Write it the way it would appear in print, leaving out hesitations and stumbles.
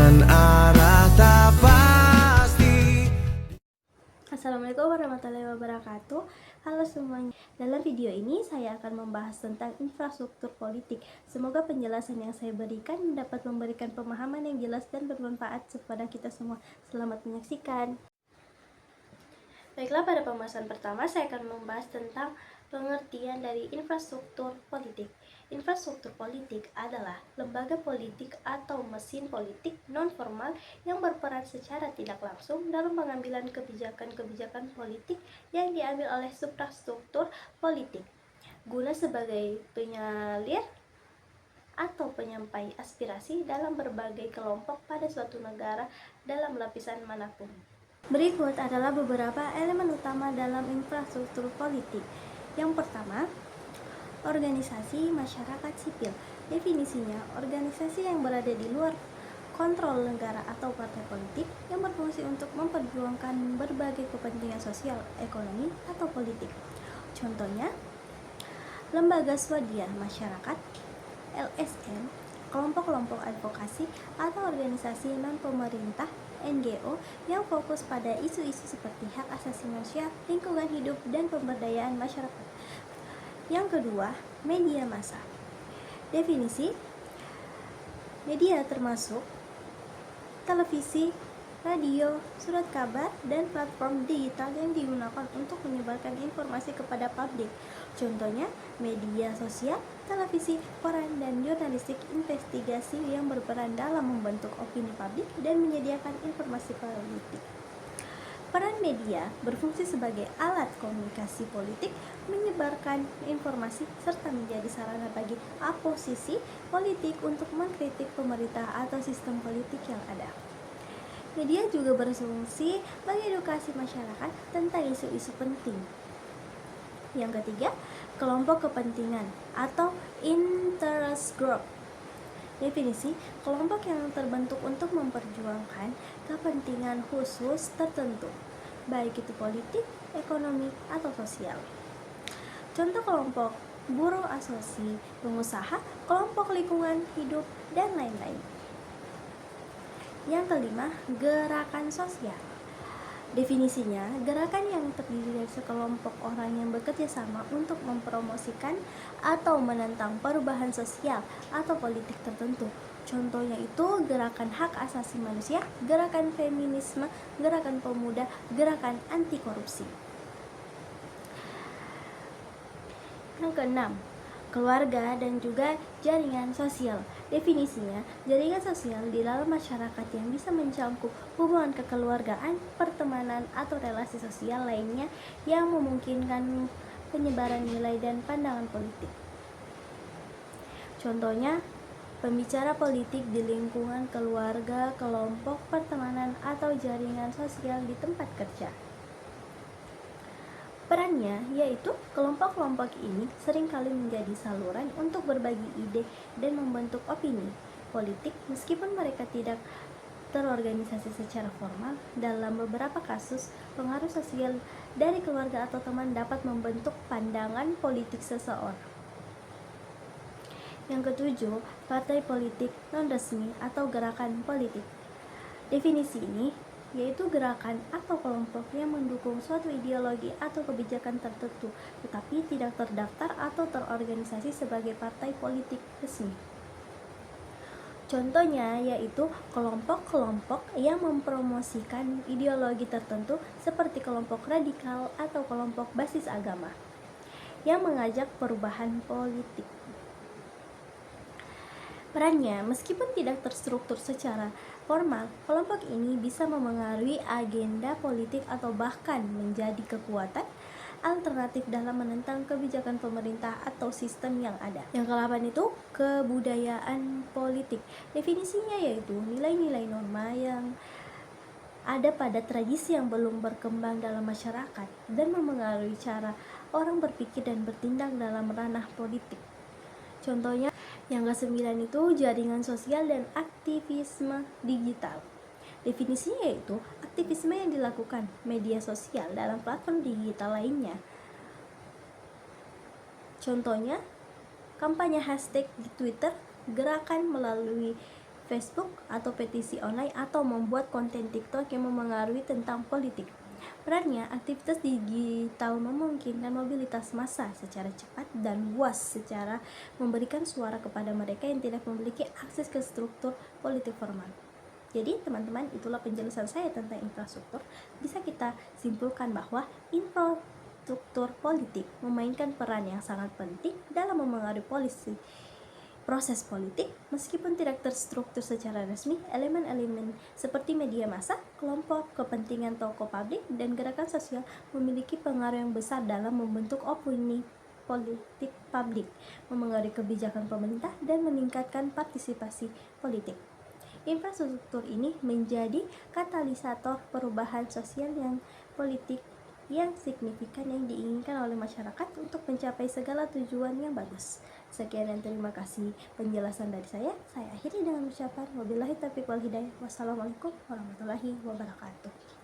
dengan arah tak pasti. Assalamualaikum warahmatullahi wabarakatuh. Halo semuanya. Dalam video ini saya akan membahas tentang infrastruktur politik. Semoga penjelasan yang saya berikan dapat memberikan pemahaman yang jelas dan bermanfaat kepada kita semua. Selamat menyaksikan. Baiklah, pada pembahasan pertama saya akan membahas tentang pengertian dari infrastruktur politik. Infrastruktur politik adalah lembaga politik atau mesin politik non-formal yang berperan secara tidak langsung dalam pengambilan kebijakan-kebijakan politik yang diambil oleh suprastruktur politik, guna sebagai penyalir atau penyampai aspirasi dalam berbagai kelompok pada suatu negara dalam lapisan manapun. Berikut adalah beberapa elemen utama dalam infrastruktur politik. Yang pertama, organisasi masyarakat sipil. Definisinya, organisasi yang berada di luar kontrol negara atau partai politik yang berfungsi untuk memperjuangkan berbagai kepentingan sosial, ekonomi, atau politik. Contohnya, lembaga swadaya masyarakat, LSM, kelompok-kelompok advokasi atau organisasi non-pemerintah NGO yang fokus pada isu-isu seperti hak asasi manusia, lingkungan hidup, dan pemberdayaan masyarakat. Yang kedua, media massa. Definisi, media termasuk televisi, radio, surat kabar, dan platform digital yang digunakan untuk menyebarkan informasi kepada publik. Contohnya, media sosial, televisi, koran, dan jurnalistik investigasi yang berperan dalam membentuk opini publik dan menyediakan informasi politik. Peran media berfungsi sebagai alat komunikasi politik, menyebarkan informasi, serta menjadi sarana bagi oposisi politik untuk mengkritik pemerintah atau sistem politik yang ada. Media juga berfungsi mengedukasi masyarakat tentang isu-isu penting. Yang ketiga, kelompok kepentingan atau interest group. Definisi, kelompok yang terbentuk untuk memperjuangkan kepentingan khusus tertentu, baik itu politik, ekonomi, atau sosial. Contoh kelompok buruh, asosiasi pengusaha, kelompok lingkungan hidup, dan lain-lain. Yang kelima, gerakan sosial. Definisinya, gerakan yang terdiri dari sekelompok orang yang bekerja sama untuk mempromosikan atau menentang perubahan sosial atau politik tertentu. Contohnya itu gerakan hak asasi manusia, gerakan feminisme, gerakan pemuda, gerakan anti korupsi. Yang keenam, keluarga dan juga jaringan sosial. Definisinya, jaringan sosial di dalam masyarakat yang bisa mencangkup hubungan kekeluargaan, pertemanan, atau relasi sosial lainnya yang memungkinkan penyebaran nilai dan pandangan politik. Contohnya, pembicara politik di lingkungan keluarga, kelompok, pertemanan, atau jaringan sosial di tempat kerja. Perannya yaitu kelompok-kelompok ini seringkali menjadi saluran untuk berbagi ide dan membentuk opini politik meskipun mereka tidak terorganisasi secara formal. Dalam beberapa kasus, pengaruh sosial dari keluarga atau teman dapat membentuk pandangan politik seseorang. Yang ketujuh, partai politik non-resmi atau gerakan politik. Definisi ini yaitu gerakan atau kelompok yang mendukung suatu ideologi atau kebijakan tertentu, tetapi tidak terdaftar atau terorganisasi sebagai partai politik resmi. Contohnya yaitu kelompok-kelompok yang mempromosikan ideologi tertentu seperti kelompok radikal atau kelompok basis agama yang mengajak perubahan politik. Perannya, meskipun tidak terstruktur secara formal, kelompok ini bisa memengaruhi agenda politik atau bahkan menjadi kekuatan alternatif dalam menentang kebijakan pemerintah atau sistem yang ada. Yang ke-8 itu kebudayaan politik. Definisinya yaitu nilai-nilai norma yang ada pada tradisi yang belum berkembang dalam masyarakat dan memengaruhi cara orang berpikir dan bertindak dalam ranah politik. Contohnya, yang ke-9 itu jaringan sosial dan aktivisme digital. Definisinya yaitu aktivisme yang dilakukan media sosial dalam platform digital lainnya. Contohnya, kampanye hashtag di Twitter, gerakan melalui Facebook atau petisi online atau membuat konten TikTok yang memengaruhi tentang politik. Perannya, aktivitas digital memungkinkan mobilitas massa secara cepat dan luas secara memberikan suara kepada mereka yang tidak memiliki akses ke struktur politik formal. Jadi teman-teman, itulah penjelasan saya tentang infrastruktur. Bisa kita simpulkan bahwa infrastruktur politik memainkan peran yang sangat penting dalam memengaruhi proses politik. Meskipun tidak terstruktur secara resmi, elemen-elemen seperti media massa, kelompok kepentingan tokoh publik, dan gerakan sosial memiliki pengaruh yang besar dalam membentuk opini politik publik, memengaruhi kebijakan pemerintah, dan meningkatkan partisipasi politik. Infrastruktur ini menjadi katalisator perubahan sosial yang politik yang signifikan yang diinginkan oleh masyarakat untuk mencapai segala tujuan yang bagus. Sekian dan terima kasih penjelasan dari saya. Saya akhiri dengan ucapan wabillahi taufiq wal hidayah. Wassalamualaikum warahmatullahi wabarakatuh.